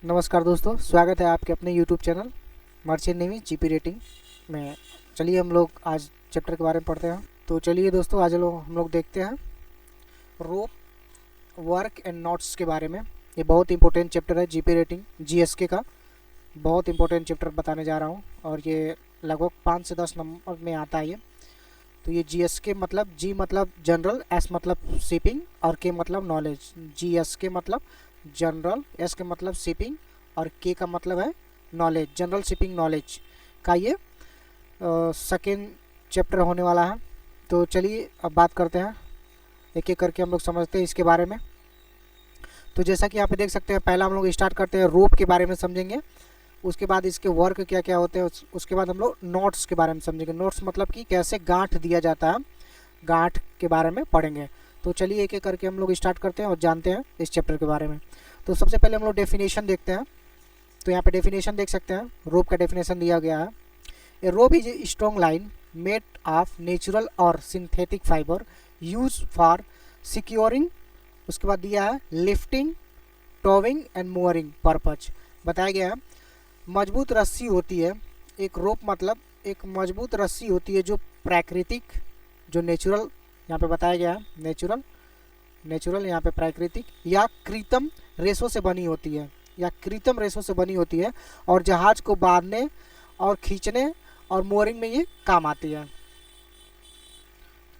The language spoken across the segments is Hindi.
नमस्कार दोस्तों, स्वागत है आपके अपने YouTube channel merchant navy GP rating में। चलिए हम लोग आज चैप्टर के बारे में पढ़ते हैं। तो चलिए दोस्तों, आज हम लोग देखते हैं रोप वर्क एंड नॉट्स के बारे में। ये बहुत इंपॉर्टेंट चैप्टर है जीपी रेटिंग जीएसके का। बहुत इंपॉर्टेंट चैप्टर बताने जा रहा हूँ और ये लगभग 5 से 10 नंबर में आता है ये। तो ये जीएसके मतलब जी मतलब जनरल, एस मतलब शिपिंग और के मतलब नॉलेज। जीएसके मतलब जनरल, एस के मतलब शिपिंग और के का मतलब है नॉलेज, जनरल शिपिंग नॉलेज का ये सेकेंड चैप्टर होने वाला है। तो चलिए अब बात करते हैं, एक एक करके हम लोग समझते हैं इसके बारे में। तो जैसा कि यहाँ पे देख सकते हैं, पहला हम लोग स्टार्ट करते हैं रोप के बारे में समझेंगे। उसके बाद इसके वर्क क्या क्या होते हैं, उसके बाद हम लोग नोट्स के बारे में समझेंगे। नोट्स मतलब कि कैसे गांठ दिया जाता है, गांठ के बारे में पढ़ेंगे। तो चलिए एक एक करके हम लोग स्टार्ट करते हैं और जानते हैं इस चैप्टर के बारे में। तो सबसे पहले हम लोग डेफिनेशन देखते हैं। तो यहाँ पे डेफिनेशन देख सकते हैं, रोप का डेफिनेशन दिया गया है। A rope is a strong line made of natural और synthetic fibre use for securing. उसके बाद दिया है lifting, towing and mooring purpose. बताया गया है मजबूत रस्सी होती है। एक रोप मतलब एक मजबूत रस्सी होती है जो प्राकृतिक, जो नेचुरल यहाँ पे बताया गया है, नेचुरल यहाँ पे प्राकृतिक या कृत्रिम रेशों से बनी होती है, या कृत्रिम रेशों से बनी होती है और जहाज को बांधने और खींचने और मोरिंग में ये काम आती है।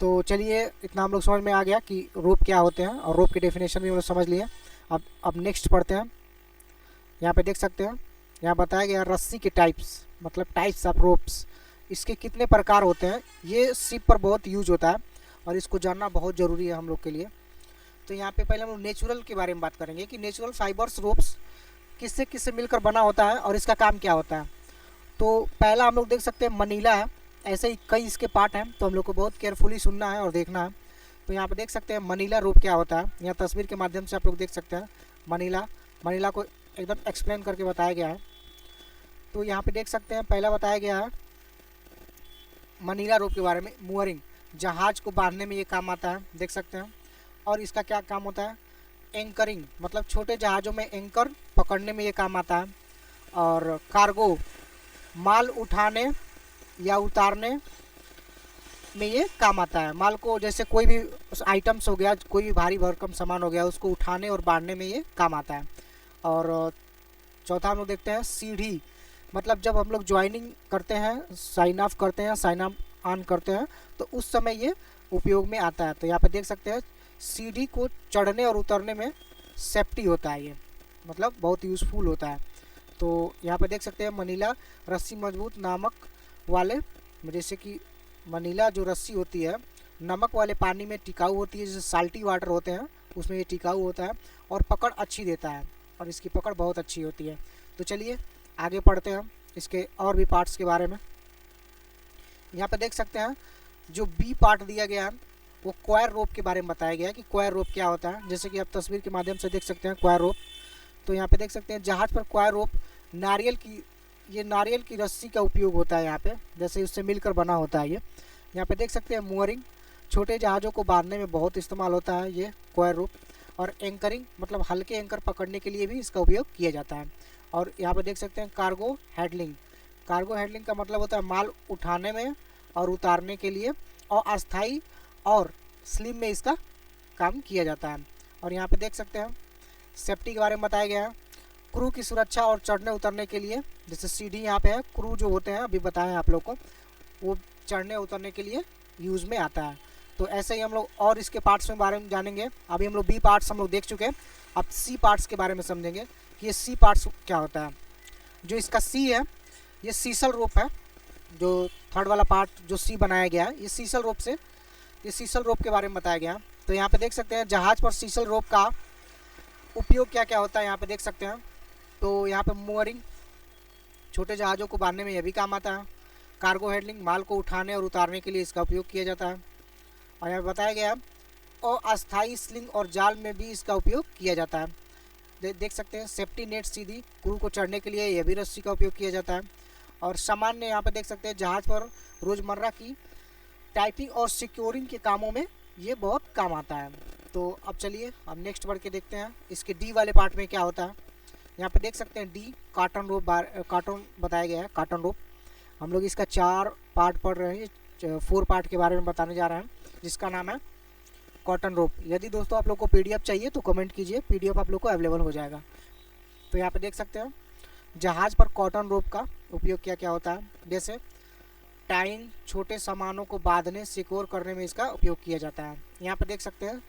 तो चलिए इतना हम लोग समझ में आ गया कि रोप क्या होते हैं और रोप की डेफिनेशन भी हम लोग समझ लिए। अब नेक्स्ट पढ़ते हैं। यहाँ पे देख सकते हैं, यहाँ बताया गया रस्सी के टाइप्स, मतलब टाइप्स ऑफ रोप्स। इसके कितने प्रकार होते हैं, ये शिप पर बहुत यूज होता है और इसको जानना बहुत ज़रूरी है हम लोग के लिए। तो यहाँ पे पहले हम लोग नेचुरल के बारे में बात करेंगे कि नेचुरल फाइबर्स रोप्स किससे किससे मिलकर बना होता है और इसका काम क्या होता है। तो पहला हम लोग देख सकते हैं मनीला है। ऐसे ही कई इसके पार्ट हैं, तो हम लोग को बहुत केयरफुली सुनना है और देखना है। तो यहाँ पे देख सकते हैं मनीला रोप क्या होता है। यहाँ तस्वीर के माध्यम से आप लोग देख सकते हैं मनीला को एकदम एक्सप्लेन करके बताया गया है। तो यहाँ पे देख सकते हैं पहला बताया गया है मनीला रोप के बारे में, मूअरिंग, जहाज को बांधने में ये काम आता है, देख सकते हैं। और इसका क्या काम होता है, एंकरिंग, मतलब छोटे जहाज़ों में एंकर पकड़ने में ये काम आता है। और कार्गो, माल उठाने या उतारने में ये काम आता है। माल को, जैसे कोई भी आइटम्स हो गया, कोई भी भारी भरकम सामान हो गया, उसको उठाने और बांधने में ये काम आता है। और चौथा हम लोग देखते हैं सीढ़ी, मतलब जब हम लोग ज्वाइनिंग करते हैं, साइन ऑफ करते हैं, साइन ऑन करते हैं, तो उस समय ये उपयोग में आता है। तो यहाँ पे देख सकते हैं सीढ़ी को चढ़ने और उतरने में सेफ्टी होता है, ये मतलब बहुत यूज़फुल होता है। तो यहाँ पे देख सकते हैं मनीला रस्सी मजबूत नमक वाले, जैसे कि मनीला जो रस्सी होती है नमक वाले पानी में टिकाऊ होती है, जैसे साल्टी वाटर होते हैं उसमें ये टिकाऊ होता है और पकड़ अच्छी देता है, और इसकी पकड़ बहुत अच्छी होती है। तो चलिए आगे पढ़ते हैं इसके और भी पार्ट्स के बारे में। यहाँ पे देख सकते हैं जो बी पार्ट दिया गया है वो क्वायर रोप के बारे में बताया गया है कि क्वायर रोप क्या होता है। जैसे कि आप तस्वीर के माध्यम से देख सकते हैं क्वायर रोप। तो यहाँ पे देख सकते हैं जहाज पर क्वायर रोप नारियल की रस्सी का उपयोग होता है यहाँ पे, जैसे उससे मिलकर बना होता है ये। यहाँ पे देख सकते हैं मूअरिंग, छोटे जहाज़ों को बांधने में बहुत इस्तेमाल होता है ये क्वायर रोप। और एंकरिंग, मतलब हल्के एंकर पकड़ने के लिए भी इसका उपयोग किया जाता है। और यहाँ पे देख सकते हैं कार्गो हैंडलिंग का मतलब होता है माल उठाने में और उतारने के लिए, और अस्थाई और स्लिम में इसका काम किया जाता है। और यहाँ पे देख सकते हैं सेफ्टी के बारे में बताया गया है, क्रू की सुरक्षा और चढ़ने उतरने के लिए, जैसे सीढ़ी यहाँ पे है, क्रू जो होते हैं अभी बताएं आप लोग को, वो चढ़ने उतरने के लिए यूज़ में आता है। तो ऐसे ही हम लोग और इसके पार्ट्स में बारे में जानेंगे। अभी हम लोग बी पार्ट्स हम लोग देख चुके हैं, अब सी पार्ट्स के बारे में समझेंगे कि ये सी पार्ट्स क्या होता है। जो इसका सी है, ये सीसल रोप है, जो थर्ड वाला पार्ट जो सी बनाया गया है, ये सीसल रोप के बारे में बताया गया। तो यहाँ पे देख सकते हैं जहाज पर सीसल रोप का उपयोग क्या क्या होता है, यहाँ पे देख सकते हैं। तो यहाँ पे मूअरिंग, छोटे जहाज़ों को बांधने में यह भी काम आता है। कार्गो हैंडलिंग, माल को उठाने और उतारने के लिए इसका उपयोग किया जाता है। और यहाँ पे बताया गया और अस्थाई स्लिंग और जाल में भी इसका उपयोग किया जाता है। देख सकते हैं सेफ्टी नेट, सीधी क्रू को चढ़ने के लिए यह भी रस्सी का उपयोग किया जाता है। और सामान्य यहाँ पे देख सकते हैं जहाज़ पर रोज़मर्रा की टाइपिंग और सिक्योरिंग के कामों में ये बहुत काम आता है। तो अब चलिए अब नेक्स्ट बढ़ के देखते हैं इसके डी वाले पार्ट में क्या होता है। यहाँ पे देख सकते हैं डी कार्टन रोप कार्टन बताया गया है, कार्टन रोप। हम लोग इसका 4 पार्ट पढ़ रहे हैं, 4 पार्ट के बारे में बताने जा रहे हैं, जिसका नाम है कॉटन रोप। यदि दोस्तों आप लोग को पीडीएफ चाहिए तो कमेंट कीजिए, पीडीएफ आप लोग को अवेलेबल हो जाएगा। तो यहाँ पे देख सकते हैं जहाज़ पर कॉटन रोप का उपयोग क्या क्या होता है, जैसे टाइंग, छोटे सामानों को बांधने सिक्योर करने में इसका उपयोग किया जाता है। यहाँ पे देख सकते हैं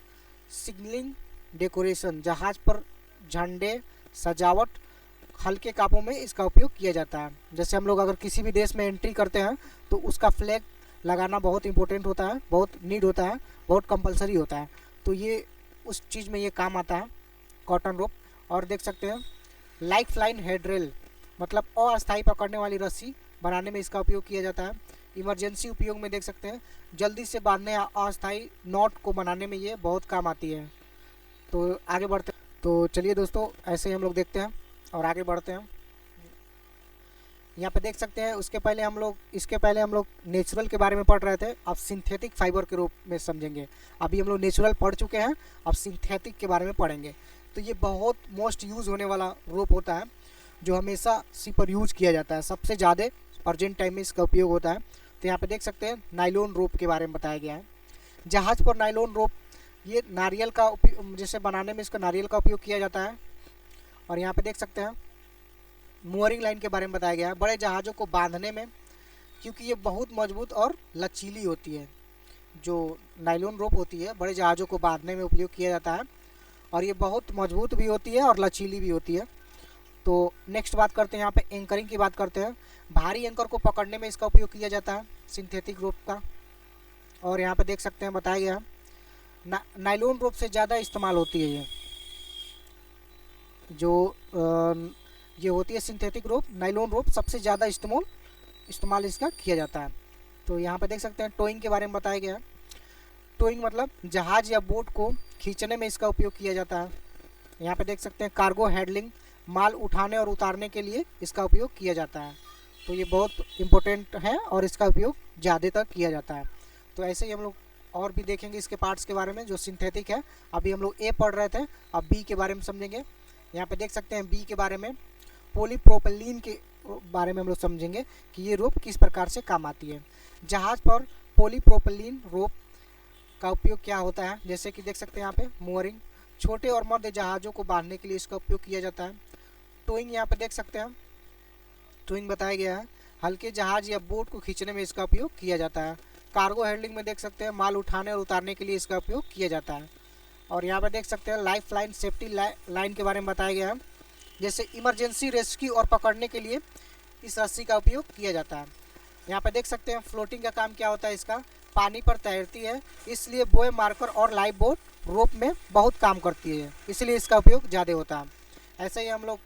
सिग्नलिंग, डेकोरेशन, जहाज़ पर झंडे, सजावट, हल्के कामों में इसका उपयोग किया जाता है। जैसे हम लोग अगर किसी भी देश में एंट्री करते हैं तो उसका फ्लैग लगाना बहुत इंपॉर्टेंट होता है, बहुत नीड होता है, बहुत कंपलसरी होता है। तो ये उस चीज़ में ये काम आता है कॉटन रोप। और देख सकते हैं लाइफ लाइन हेडरेल, मतलब अस्थायी पकड़ने वाली रस्सी बनाने में इसका उपयोग किया जाता है। इमरजेंसी उपयोग में देख सकते हैं जल्दी से बांधने या अस्थायी नॉट को बनाने में ये बहुत काम आती है। तो आगे बढ़ते हैं। तो चलिए दोस्तों ऐसे ही हम लोग देखते हैं और आगे बढ़ते हैं। यहाँ पे देख सकते हैं इसके पहले हम लोग नेचुरल के बारे में पढ़ रहे थे, अब सिंथेटिक फाइबर के रूप में समझेंगे। अभी हम लोग नेचुरल पढ़ चुके हैं, अब सिंथेटिक के बारे में पढ़ेंगे। तो ये बहुत मोस्ट यूज़ होने वाला रोप होता है, जो हमेशा सी पर यूज किया जाता है, सबसे ज़्यादा अर्जेंट टाइम में इसका उपयोग होता है। तो यहाँ पे देख सकते हैं नायलॉन रोप के बारे में बताया गया है। जहाज़ पर नायलॉन रोप, ये नारियल का उपयोग, जैसे बनाने में इसका नारियल का उपयोग किया जाता है। और यहाँ पे देख सकते हैं मूअरिंग लाइन के बारे में बताया गया है, बड़े जहाज़ों को बांधने में, क्योंकि ये बहुत मजबूत और लचीली होती है। जो नायलॉन रोप होती है बड़े जहाज़ों को बांधने में उपयोग किया जाता है, और ये बहुत मजबूत भी होती है और लचीली भी होती है। तो नेक्स्ट बात करते हैं, यहाँ पे एंकरिंग की बात करते हैं। भारी एंकर को पकड़ने में इसका उपयोग किया जाता है सिंथेटिक रोप का। और यहाँ पे देख सकते हैं बताया गया नायलॉन रोप से ज़्यादा इस्तेमाल होती है ये होती है सिंथेटिक रोप। नायलॉन रोप सबसे ज़्यादा इस्तेमाल इसका किया जाता है। तो यहाँ पे देख सकते हैं टोइंग के बारे में बताया गया है। टोइंग मतलब जहाज़ या बोट को खींचने में इसका उपयोग किया जाता है। यहाँ पे देख सकते हैं कार्गो हैंडलिंग, माल उठाने और उतारने के लिए इसका उपयोग किया जाता है। तो ये बहुत इम्पोर्टेंट है और इसका उपयोग ज़्यादातर किया जाता है। तो ऐसे ही हम लोग और भी देखेंगे इसके पार्ट्स के बारे में जो सिंथेटिक है। अभी हम लोग ए पढ़ रहे थे, अब बी के बारे में समझेंगे। यहाँ पे देख सकते हैं बी के बारे में पॉलीप्रोपिलीन के बारे में हम लोग समझेंगे कि ये रोप किस प्रकार से काम आती है। जहाज़ पर पॉलीप्रोपिलीन रोप का उपयोग क्या होता है, जैसे कि देख सकते हैं यहाँ पे मूअरिंग, छोटे और मध्य जहाज़ों को बांधने के लिए इसका उपयोग किया जाता है। टोइंग, यहाँ पे देख सकते हैं टोइंग बताया गया है, हल्के जहाज़ या बोट को खींचने में इसका उपयोग किया जाता है। कार्गो हैंडलिंग में देख सकते हैं माल उठाने और उतारने के लिए इसका उपयोग किया जाता है। और यहाँ पे देख सकते हैं लाइफ लाइन, सेफ्टी लाइन के बारे में बताया गया है, जैसे इमरजेंसी रेस्क्यू और पकड़ने के लिए इस रस्सी का उपयोग किया जाता है। यहाँ पे देख सकते हैं फ्लोटिंग का काम क्या होता है, इसका पानी पर तैरती है, इसलिए बोए मार्कर और लाइफ बोट रोप में बहुत काम करती है, इसलिए इसका उपयोग ज़्यादा होता है। ऐसे ही हम लोग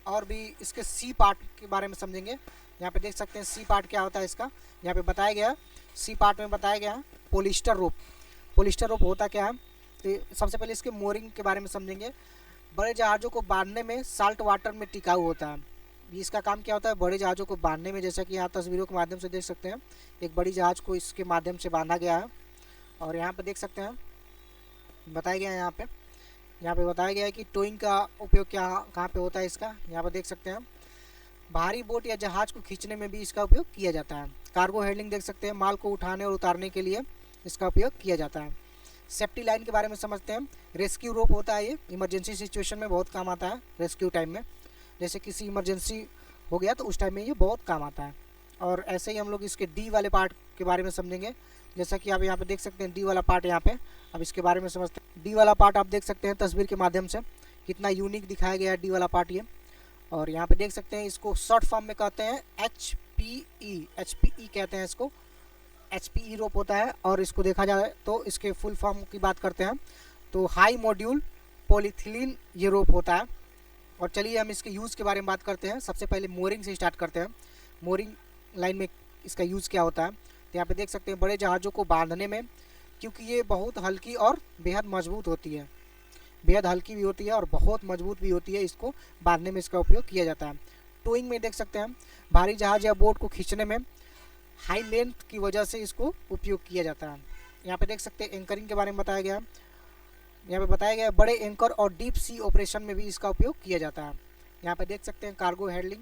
और भी इसके सी पार्ट के बारे में समझेंगे। यहाँ पे देख सकते हैं सी पार्ट क्या होता है इसका, यहाँ पे बताया गया सी पार्ट में बताया गया है पोलिस्टर रोप। पोलिस्टर रोप होता क्या है, तो सबसे पहले इसके मोरिंग के बारे में समझेंगे। बड़े जहाज़ों को बांधने में साल्ट वाटर में टिकाऊ होता है। इसका काम क्या होता है, बड़े जहाज़ों को बांधने में, जैसा कि यहाँ तस्वीरों के माध्यम से देख सकते हैं एक बड़ी जहाज़ को इसके माध्यम से बांधा गया है। और यहाँ पे देख सकते हैं बताया गया है यहाँ पे बताया गया है कि टोइंग का उपयोग कहाँ पे होता है इसका। यहाँ पे देख सकते हैं भारी बोट या जहाज़ को खींचने में भी इसका उपयोग किया जाता है। कार्गो हैंडलिंग देख सकते हैं, माल को उठाने और उतारने के लिए इसका उपयोग किया जाता है। सेफ्टी लाइन के बारे में समझते हैं। रेस्क्यू रोप होता है, ये इमरजेंसी सिचुएशन में बहुत काम आता है। रेस्क्यू टाइम में, जैसे किसी इमरजेंसी हो गया तो उस टाइम में ये बहुत काम आता है। और ऐसे ही हम लोग इसके डी वाले पार्ट के बारे में समझेंगे, जैसा कि आप यहाँ पे देख सकते हैं डी वाला पार्ट यहाँ पे। अब इसके बारे में समझते हैं। डी वाला पार्ट आप देख सकते हैं तस्वीर के माध्यम से कितना यूनिक दिखाया गया है डी वाला पार्ट ये। और यहाँ पे देख सकते हैं इसको शॉर्ट फॉर्म में कहते हैं HPE कहते हैं इसको, HPE रोप होता है। और इसको देखा जाए तो इसके फुल फॉर्म की बात करते हैं तो हाई मॉड्यूल पॉलीथिलीन ये रोप होता है। और चलिए हम इसके यूज़ के बारे में बात करते हैं। सबसे पहले मोरिंग से स्टार्ट करते हैं। मोरिंग लाइन में इसका यूज़ क्या होता है, तो यहाँ पे देख सकते हैं बड़े जहाज़ों को बांधने में, क्योंकि ये बहुत हल्की और बेहद मजबूत होती है, बेहद हल्की भी होती है और बहुत मजबूत भी होती है, इसको बांधने में इसका उपयोग किया जाता है। टोइंग में देख सकते हैं भारी जहाज़ या बोट को खींचने में हाई लेंथ की वजह से इसको उपयोग किया जाता है। यहाँ पे देख सकते हैं एंकरिंग के बारे में बताया गया। यहाँ पे बताया गया बड़े एंकर और डीप सी ऑपरेशन में भी इसका उपयोग किया जाता है। यहाँ पे देख सकते हैं कार्गो हैंडलिंग,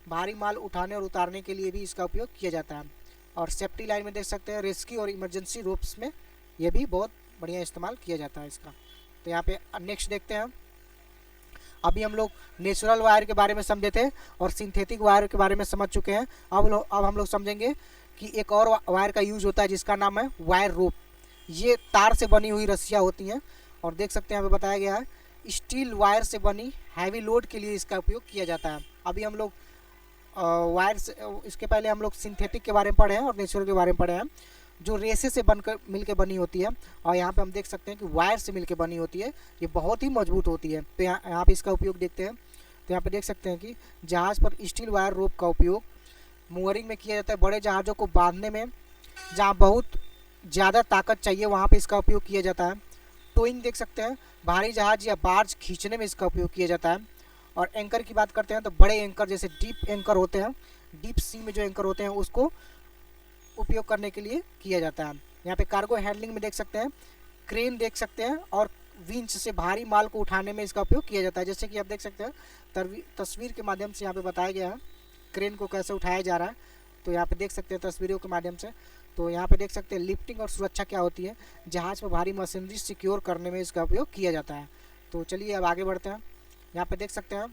भारी माल उठाने और उतारने के लिए भी इसका उपयोग किया जाता है। और सेफ्टी लाइन में देख सकते हैं रेस्क्यू और इमरजेंसी रोप्स में ये भी बहुत बढ़िया इस्तेमाल किया जाता है इसका। तो यहाँ पे नेक्स्ट देखते हैं। अभी हम लोग नेचुरल वायर के बारे में समझे थे और सिंथेटिक वायर के बारे में समझ चुके हैं। अब हम लोग समझेंगे कि एक और वायर का यूज होता है जिसका नाम है वायर रोप। ये तार से बनी हुई रस्सियाँ होती हैं और देख सकते हैं यहाँ पे बताया गया है स्टील वायर से बनी हैवी लोड के लिए इसका उपयोग किया जाता है। अभी हम लोग वायर से, इसके पहले हम लोग सिंथेटिक के बारे में पढ़े हैं और नेचुरल के बारे में पढ़े हैं, जो रेसे से बनकर मिलकर बनी होती है। और यहाँ पे हम देख सकते हैं कि वायर से मिलकर बनी होती है, ये बहुत ही मजबूत होती है। तो यहाँ पे इसका उपयोग देखते हैं। तो यहाँ पे देख सकते हैं कि जहाज़ पर स्टील वायर रोप का उपयोग मूवरिंग में किया जाता है। बड़े जहाज़ों को बांधने में जहाँ बहुत ज़्यादा ताकत चाहिए वहाँ पे इसका उपयोग किया जाता है। टोइंग देख सकते हैं, भारी जहाज या बार्ज खींचने में इसका उपयोग किया जाता है। और एंकर की बात करते हैं तो बड़े एंकर जैसे डीप एंकर होते हैं, डीप सी में जो एंकर होते हैं उसको उपयोग करने के लिए किया जाता है। यहाँ पे कार्गो हैंडलिंग में देख सकते हैं क्रेन देख सकते हैं और विंच से भारी माल को उठाने में इसका उपयोग किया जाता है। जैसे कि आप देख सकते हैं तस्वीर के माध्यम से यहाँ पे बताया गया है क्रेन को कैसे उठाया जा रहा है। तो यहाँ पे देख सकते हैं तस्वीरों के माध्यम से। तो यहाँ पे देख सकते हैं लिफ्टिंग और सुरक्षा क्या होती है, जहाज़ पर भारी मशीनरी सिक्योर करने में इसका उपयोग किया जाता है। तो चलिए अब आगे बढ़ते हैं। यहाँ पे देख सकते हैं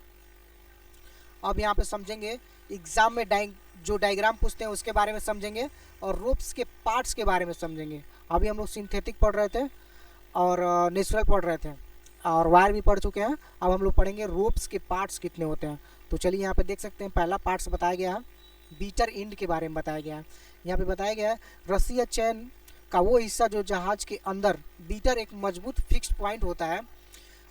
अब यहाँ पे समझेंगे एग्ज़ाम में जो डायग्राम पूछते हैं उसके बारे में समझेंगे और रोप्स के पार्ट्स के बारे में समझेंगे। अभी हम लोग सिंथेटिक पढ़ रहे थे और नेचुरल पढ़ रहे थे और वायर भी पढ़ चुके हैं। अब हम लोग पढ़ेंगे रोप्स के पार्ट्स कितने होते हैं। तो चलिए यहाँ पे देख सकते हैं पहला पार्ट्स बताया गया है बीटर एंड के बारे में बताया गया है। यहाँ पे बताया गया है रस्सी या चैन का वो हिस्सा जो जहाज के अंदर बीटर एक मजबूत फिक्स्ड पॉइंट होता है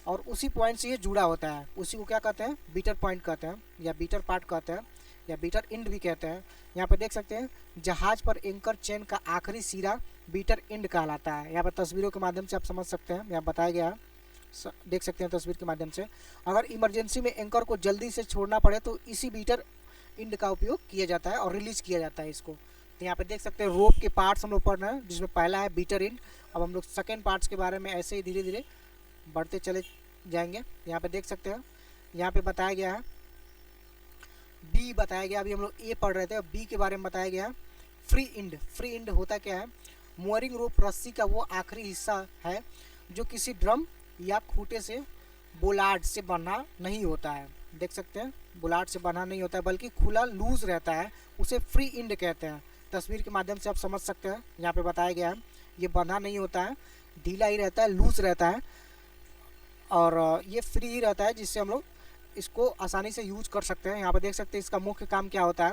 और उसी पॉइंट से ये जुड़ा होता है, उसी को क्या कहते हैं बीटर पॉइंट कहते हैं या बीटर पार्ट कहते हैं या बीटर एंड भी कहते हैं। यहाँ पे देख सकते हैं जहाज पर एंकर चेन का आखिरी सिरा बीटर एंड कहलाता है। यहाँ पर तस्वीरों के माध्यम से आप समझ सकते हैं, यहाँ बताया गया है, देख सकते हैं तस्वीर के माध्यम से। अगर इमरजेंसी में एंकर को जल्दी से छोड़ना पड़े तो इसी बीटर एंड का उपयोग किया जाता है और रिलीज किया जाता है इसको। तो यहाँ पे देख सकते हैं रोप के पार्ट्स हम लोग पढ़ रहे हैं जिसमें पहला है बीटर एंड। अब हम लोग सेकेंड पार्ट्स के बारे में ऐसे ही धीरे धीरे बढ़ते चले जाएंगे। यहाँ पे देख सकते हैं यहाँ पे बताया गया है बी बताया गया। अभी हम लोग ए पढ़ रहे थे, बी के बारे में बताया गया है फ्री इंड। फ्री इंड होता क्या है, मोअरिंग रोप रस्सी का वो आखिरी हिस्सा है जो किसी ड्रम या खूटे से बोलार्ड से बंधा नहीं होता है। देख सकते हैं बोलार्ड से बंधा नहीं होता है बल्कि खुला लूज रहता है, उसे फ्री इंड कहते हैं। तस्वीर के माध्यम से आप समझ सकते हैं, यहाँ पे बताया गया है ये बंधा नहीं होता है, ढीला ही रहता है, लूज रहता है और ये फ्री ही रहता है जिससे हम लोग इसको आसानी से यूज कर सकते हैं। यहाँ पे देख सकते हैं इसका मुख्य काम क्या होता है।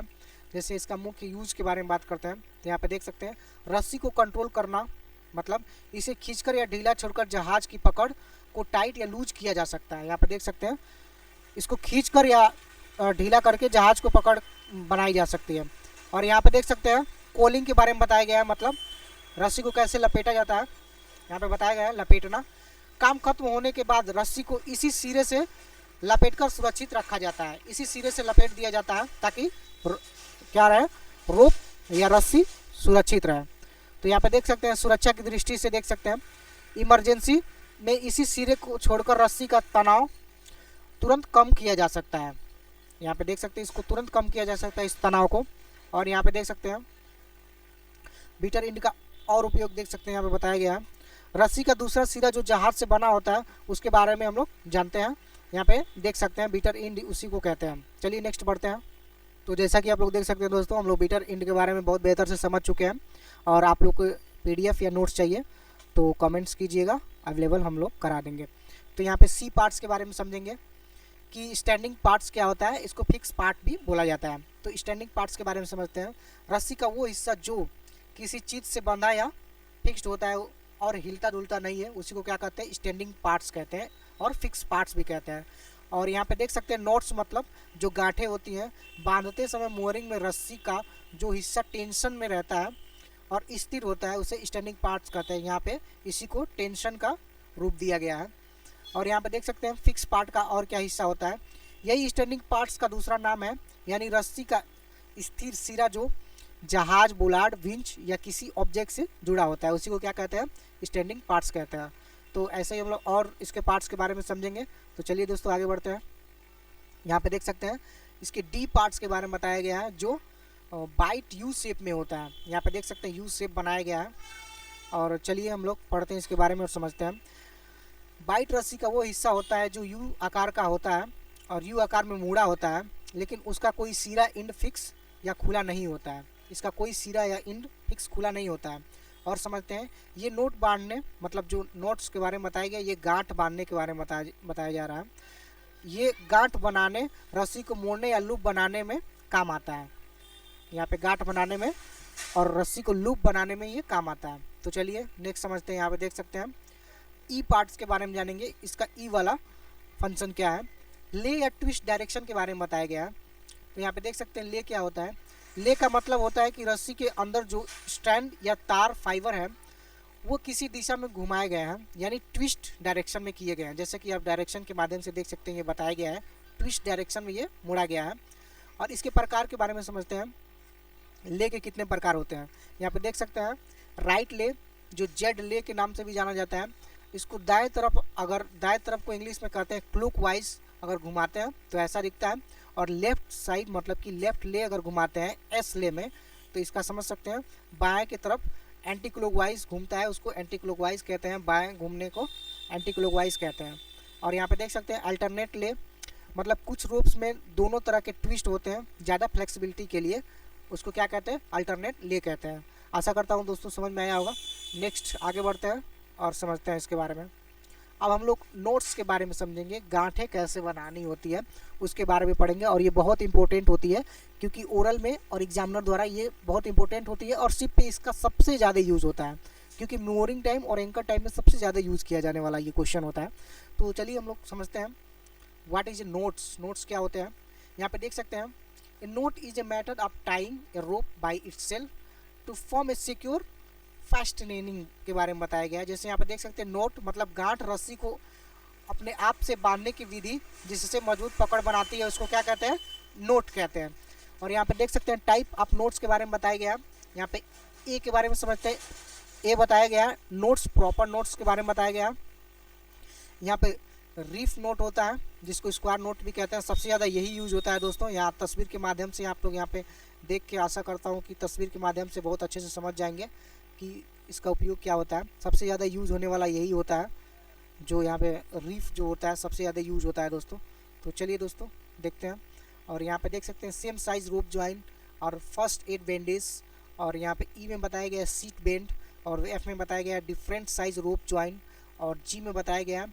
जैसे इसका मुख्य यूज के बारे में बात करते हैं तो यहाँ पे देख सकते हैं रस्सी को कंट्रोल करना, मतलब इसे खींचकर या ढीला छोड़कर जहाज की पकड़ को टाइट या लूज किया जा सकता है। यहाँ पे देख सकते हैं इसको खींचकर या ढीला करके जहाज को पकड़ बनाई जा सकती है। और यहाँ पे देख सकते हैं कोलिंग के बारे में बताया गया है, मतलब रस्सी को कैसे लपेटा जाता है। यहाँ पे बताया गया है लपेटना। काम खत्म होने के बाद रस्सी को इसी सिरे से लपेटकर सुरक्षित रखा जाता है, इसी सिरे से लपेट दिया जाता है ताकि क्या रहे, रोप या रस्सी सुरक्षित रहे। तो यहाँ पे देख सकते हैं सुरक्षा की दृष्टि से देख सकते हैं इमरजेंसी में इसी सिरे को छोड़कर रस्सी का तनाव तुरंत कम किया जा सकता है। यहाँ पे देख सकते हैं इसको तुरंत कम किया जा सकता है इस तनाव को। और यहाँ पे देख सकते हैं बीटर एंड का और उपयोग देख सकते हैं, यहाँ पे बताया गया है रस्सी का दूसरा सिरा जो जहाज से बना होता है उसके बारे में हम लोग जानते हैं। यहाँ पे देख सकते हैं बीटर एंड उसी को कहते हैं। चलिए नेक्स्ट बढ़ते हैं। तो जैसा कि आप लोग देख सकते हैं दोस्तों, हम लोग बीटर एंड के बारे में बहुत बेहतर से समझ चुके हैं और आप लोग को PDF या नोट्स चाहिए तो कमेंट्स कीजिएगा, अवेलेबल हम लोग करा देंगे। तो यहाँ पे सी पार्ट्स के बारे में समझेंगे कि स्टैंडिंग पार्ट्स क्या होता है, इसको फिक्स पार्ट भी बोला जाता है। तो स्टैंडिंग पार्ट्स के बारे में समझते हैं। रस्सी का वो हिस्सा जो किसी चीज़ से बंधा या फिक्स्ड होता है और हिलता डुलता नहीं है, उसी को क्या कहते हैं स्टैंडिंग पार्ट्स कहते हैं और फिक्स पार्ट्स भी कहते हैं। और यहाँ पे देख सकते हैं नोट्स, मतलब जो गांठें होती हैं बांधते समय मोअरिंग में रस्सी का जो हिस्सा टेंशन में रहता है और स्थिर होता है उसे स्टैंडिंग पार्ट्स कहते हैं। यहाँ पे इसी को टेंशन का रूप दिया गया है। और यहाँ पे देख सकते हैं फिक्स पार्ट का और क्या हिस्सा होता है, यही स्टैंडिंग पार्ट्स का दूसरा नाम है, यानी रस्सी का स्थिर सिरा जो जहाज, बोलार्ड, विंच या किसी ऑब्जेक्ट से जुड़ा होता है, उसी को क्या कहते हैं स्टैंडिंग पार्ट्स कहते हैं। तो ऐसे ही हम लोग और इसके पार्ट्स के बारे में समझेंगे। तो चलिए दोस्तों आगे बढ़ते हैं। यहाँ पे देख सकते हैं इसके डी पार्ट्स के बारे में बताया गया है जो बाइट यू शेप में होता है। यहाँ पे देख सकते हैं यू शेप बनाया गया है। और चलिए हम लोग पढ़ते हैं इसके बारे में और समझते हैं। बाइट रस्सी का वो हिस्सा होता है जो यू आकार का होता है और यू आकार में मुड़ा होता है, लेकिन उसका कोई सिरा इंड फिक्स या खुला नहीं होता है। इसका कोई सिरा या इंड फिक्स खुला नहीं होता है। और समझते हैं ये नोट बांधने, मतलब जो नोट्स के बारे में बताया गया, ये गांठ बांधने के बारे में बताया जा रहा है। ये गांठ बनाने, रस्सी को मोड़ने या लूप बनाने में काम आता है। यहाँ पे गांठ बनाने में और रस्सी को लूप बनाने में ये काम आता है। तो चलिए नेक्स्ट समझते हैं। यहाँ पे देख सकते हैं ई पार्ट्स के बारे में जानेंगे। इसका ई वाला फंक्शन क्या है। ले या ट्विस्ट डायरेक्शन के बारे में बताया गया है। तो यहाँ पे देख सकते हैं ले क्या होता है। ले का मतलब होता है कि रस्सी के अंदर जो स्ट्रैंड या तार फाइबर है वो किसी दिशा में घुमाए गए हैं, यानी ट्विस्ट डायरेक्शन में किए गए हैं। जैसे कि आप डायरेक्शन के माध्यम से देख सकते हैं ये बताया गया है, ट्विस्ट डायरेक्शन में ये मुड़ा गया है। और इसके प्रकार के बारे में समझते हैं। ले के कितने प्रकार होते हैं। यहाँ पे देख सकते हैं राइट ले, जो जेड ले के नाम से भी जाना जाता है। इसको दाएं तरफ, अगर दाएं तरफ को इंग्लिश में कहते हैं क्लॉक वाइज, अगर घुमाते हैं तो ऐसा दिखता है। और लेफ्ट साइड मतलब कि लेफ्ट ले अगर घुमाते हैं एस ले में, तो इसका समझ सकते हैं बाएं की तरफ एंटी क्लॉकवाइज घूमता है, उसको एंटी क्लॉकवाइज कहते हैं। बाएं घूमने को एंटी क्लॉकवाइज कहते हैं। और यहाँ पे देख सकते हैं अल्टरनेट ले, मतलब कुछ रोप्स में दोनों तरह के ट्विस्ट होते हैं ज़्यादा फ्लेक्सिबिलिटी के लिए, उसको क्या कहते हैं, अल्टरनेट ले कहते हैं। आशा करता हूँ दोस्तों समझ में आया होगा। नेक्स्ट आगे बढ़ते हैं और समझते हैं इसके बारे में। अब हम लोग नोट्स के बारे में समझेंगे, गांठें कैसे बनानी होती है उसके बारे में पढ़ेंगे। और ये बहुत इंपॉर्टेंट होती है क्योंकि ओरल में और एग्जामिनर द्वारा ये बहुत इंपॉर्टेंट होती है। और सिर्फ पे इसका सबसे ज़्यादा यूज़ होता है, क्योंकि मेमोरिंग टाइम और एंकर टाइम में सबसे ज़्यादा यूज़ किया जाने वाला ये क्वेश्चन होता है। तो चलिए हम लोग समझते हैं what is a knots. Knots क्या होते हैं। यहाँ पे देख सकते हैं a knot is a method of tying a rope by itself to form a secure fastening के बारे में बताया गया है। जैसे यहाँ पे देख सकते हैं नोट मतलब गांठ रस्सी को अपने आप से बांधने की विधि जिससे मजबूत पकड़ बनाती है, उसको क्या कहते हैं, नोट कहते हैं। और यहाँ पे देख सकते हैं टाइप ऑफ नोट्स के बारे में बताया गया। यहाँ पे ए के बारे में समझते हैं। ए बताया गया नोट्स, प्रॉपर नोट्स के बारे में बताया गया। यहाँ पे रीफ नोट होता है जिसको स्क्वायर नोट भी कहते हैं। सबसे ज़्यादा यही यूज होता है दोस्तों। यहाँ तस्वीर के माध्यम से आप लोग यहाँ पे देख के आशा करता हूँ कि तस्वीर के माध्यम से बहुत अच्छे से समझ जाएंगे कि इसका उपयोग क्या होता है। सबसे ज़्यादा यूज़ होने वाला यही होता है, जो यहाँ पे रीफ जो होता है सबसे ज़्यादा यूज़ होता है दोस्तों। तो चलिए दोस्तों देखते हैं। और यहाँ पे देख सकते हैं सेम साइज रोप ज्वाइन और फर्स्ट एड बैंडेज। और यहाँ पे ई में बताया गया सीट बेंड, और एफ में बताया गया डिफरेंट साइज रोप ज्वाइन, और जी में बताया गया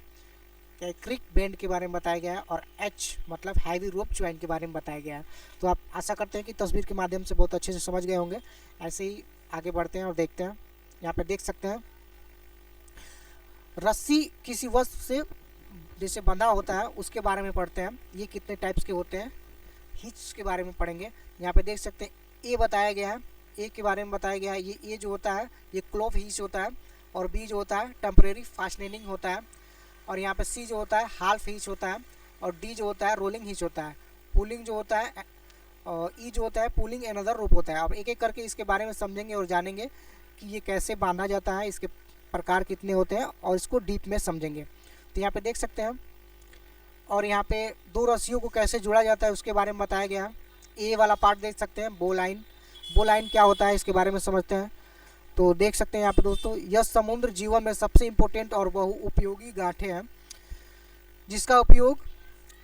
क्या क्रिक बेंड के बारे में बताया गया है, और एच मतलब हैवी रोप ज्वाइन के बारे में बताया गया है। तो आप आशा करते हैं कि तस्वीर के माध्यम से बहुत अच्छे से समझ गए होंगे। ऐसे ही आगे बढ़ते हैं और देखते हैं। यहाँ पे देख सकते हैं रस्सी किसी वस्तु से जैसे बंधा होता है उसके बारे में पढ़ते हैं। ये कितने टाइप्स के होते हैं, हिच के बारे में पढ़ेंगे। यहाँ पे देख सकते हैं ए बताया गया है, ए के बारे में बताया गया है। ये ए जो होता है ये क्लोव हिच होता है, और बी जो होता है टेम्परेरी फास्टनिंग होता है, और यहाँ पे सी जो होता है हाल्फ हिच होता है, और डी जो होता है रोलिंग हिच होता है। पुलिंग जो होता है और ई जो होता है पुलिंग एनदर रोप होता है। अब एक एक करके इसके बारे में समझेंगे और जानेंगे कि ये कैसे बांधा जाता है, इसके प्रकार कितने होते हैं, और इसको डीप में समझेंगे। तो यहाँ पे देख सकते हैं। और यहाँ पे दो रस्सियों को कैसे जोड़ा जाता है उसके बारे में बताया गया है। ए वाला पार्ट देख सकते हैं बो लाइन। बो लाइन क्या होता है इसके बारे में समझते हैं। तो देख सकते हैं यहाँ पे दोस्तों, यह समुद्र जीवन में सबसे इम्पोर्टेंट और बहु उपयोगी गांठें हैं, जिसका उपयोग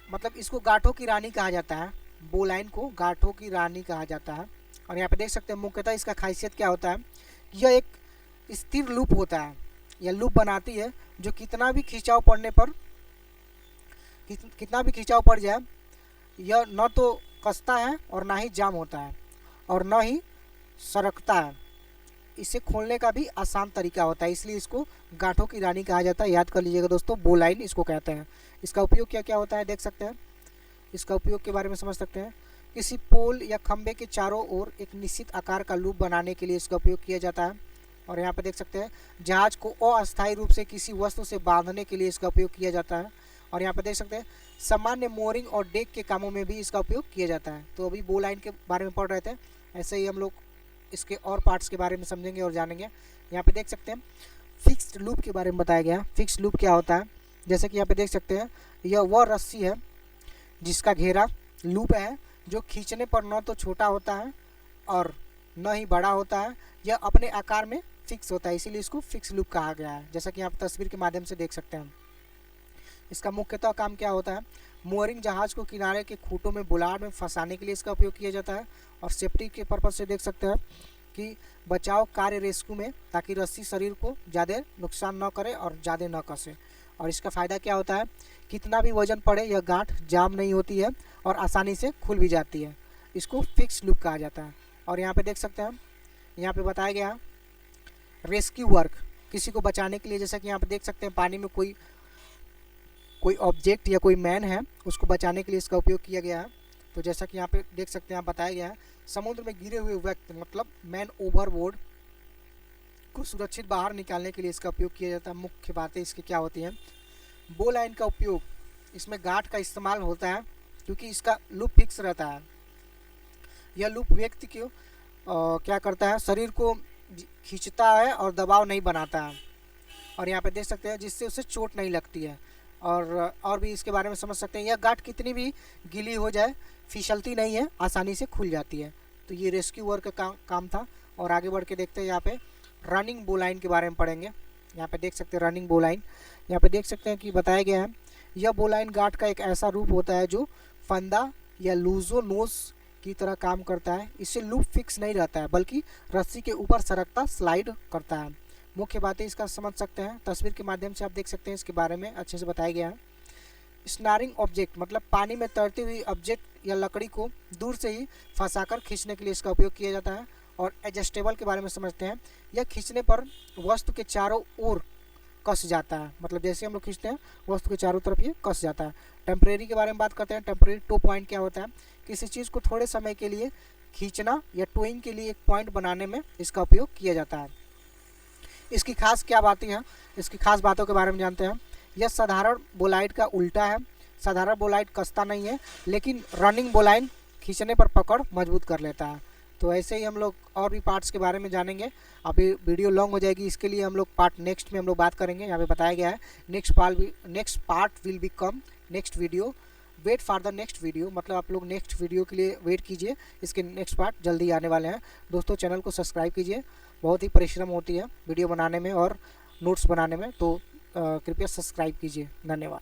मतलब इसको गांठों की रानी कहा जाता है। बो लाइन को गांठों की रानी कहा जाता है। और यहाँ पे देख सकते हैं मुख्यतः इसका खासियत क्या होता है, यह एक स्थिर लूप होता है। यह लूप बनाती है जो कितना भी खिंचाव पड़ने पर कितना भी खिंचाव पड़ जाए यह न तो कसता है और ना ही जाम होता है और न ही सरकता है। इसे खोलने का भी आसान तरीका होता है, इसलिए इसको गांठों की रानी कहा जाता है। याद कर लीजिएगा दोस्तों, बो लाइन इसको कहते हैं। इसका उपयोग क्या क्या होता है देख सकते हैं। इसका उपयोग के बारे में समझ सकते हैं। किसी पोल या खंबे के चारों ओर एक निश्चित आकार का लूप बनाने के लिए इसका उपयोग किया जाता है। और यहाँ पर देख सकते हैं जहाज को अस्थायी रूप से किसी वस्तु से बांधने के लिए इसका उपयोग किया जाता है। और यहाँ पर देख सकते हैं सामान्य मोरिंग और डेक के कामों में भी इसका उपयोग किया जाता है। तो अभी बो लाइन के बारे में पढ़ रहे थे, ऐसे ही हम लोग इसके और पार्ट्स के बारे में समझेंगे और जानेंगे। यहाँ पे देख सकते हैं फिक्स्ड लूप के बारे में बताया गया। फिक्स्ड लूप क्या होता है, जैसे कि यहाँ पे देख सकते हैं यह वह रस्सी है जिसका घेरा लूप है, जो खींचने पर न तो छोटा होता है और न ही बड़ा होता है, यह अपने आकार में फिक्स होता है, इसीलिए इसको फिक्स लूप कहा गया है, जैसा कि आप तस्वीर के माध्यम से देख सकते हैं। इसका मुख्यतः काम क्या होता है, मोअरिंग जहाज को किनारे के खूंटों में बुलाड में फंसाने के लिए इसका उपयोग किया जाता है, और सेफ्टी के पर्पज से देख सकते हैं कि बचाव कार्य रेस्क्यू में, ताकि रस्सी शरीर को ज़्यादा नुकसान न करे और ज़्यादा न कसे। और इसका फ़ायदा क्या होता है, कितना भी वजन पड़े यह गांठ जाम नहीं होती है और आसानी से खुल भी जाती है, इसको फिक्स लूप कहा जाता है। और यहाँ पे देख सकते हैं, यहाँ पे बताया गया रेस्क्यू वर्क, किसी को बचाने के लिए, जैसा कि यहाँ पे देख सकते हैं पानी में कोई ऑब्जेक्ट या कोई मैन है, उसको बचाने के लिए इसका उपयोग किया गया है। तो जैसा कि यहाँ पे देख सकते हैं, आप बताया गया है समुद्र में गिरे हुए व्यक्ति मतलब मैन ओवरबोर्ड को सुरक्षित बाहर निकालने के लिए इसका उपयोग किया जाता है। मुख्य बातें इसकी क्या होती हैं, बो लाइन का उपयोग, इसमें गांठ का इस्तेमाल होता है क्योंकि इसका लूप फिक्स रहता है। यह लूप व्यक्ति को क्या करता है, शरीर को खींचता है और दबाव नहीं बनाता है। और यहाँ पे देख सकते हैं जिससे उसे चोट नहीं लगती है। और भी इसके बारे में समझ सकते हैं, यह गांठ कितनी भी गीली हो जाए फिसलती नहीं है, आसानी से खुल जाती है। तो ये रेस्क्यू वर्क का काम था। और आगे बढ़ के देखते हैं, यहाँ पे रनिंग बो लाइन के बारे में पढ़ेंगे। यहाँ पे देख सकते हैं रनिंग बो लाइन, यहाँ पे देख सकते हैं कि बताया गया है, यह बो लाइन गांठ का एक ऐसा रूप होता है जो फंदा या लूजो नोज की तरह काम करता है। इससे लूप फिक्स नहीं रहता है, बल्कि रस्सी के ऊपर सरकता स्लाइड करता है। मुख्य बातें इसका समझ सकते हैं, तस्वीर के माध्यम से आप देख सकते हैं, इसके बारे में अच्छे से बताया गया है। स्नारिंग ऑब्जेक्ट मतलब पानी में तैरती हुई ऑब्जेक्ट या लकड़ी को दूर से ही फंसाकर खींचने के लिए इसका उपयोग किया जाता है। और एडजस्टेबल के बारे में समझते हैं, यह खींचने पर वस्तु के चारों ओर कस जाता है, मतलब जैसे हम लोग खींचते हैं वस्तु के चारों तरफ ये कस जाता है। टेम्परेरी के बारे में बात करते हैं, टेम्परेरी टो पॉइंट क्या होता है, किसी चीज़ को थोड़े समय के लिए खींचना या टोइंग के लिए एक पॉइंट बनाने में इसका उपयोग किया जाता है। इसकी खास क्या बातें हैं, इसकी खास बातों के बारे में जानते हैं। यह साधारण बोलाइट का उल्टा है, साधारण बोलाइट कसता नहीं है, लेकिन रनिंग बोलाइन खींचने पर पकड़ मजबूत कर लेता है। तो ऐसे ही हम लोग और भी पार्ट्स के बारे में जानेंगे। अभी वीडियो लॉन्ग हो जाएगी, इसके लिए हम लोग पार्ट नेक्स्ट में हम लोग बात करेंगे। यहाँ पे बताया गया है next part will be come next video, wait for the next video, मतलब आप लोग नेक्स्ट वीडियो के लिए वेट कीजिए, इसके नेक्स्ट पार्ट जल्दी आने वाले हैं। दोस्तों चैनल को सब्सक्राइब कीजिए, बहुत ही परिश्रम होती है वीडियो बनाने में और नोट्स बनाने में, तो कृपया सब्सक्राइब कीजिए। धन्यवाद।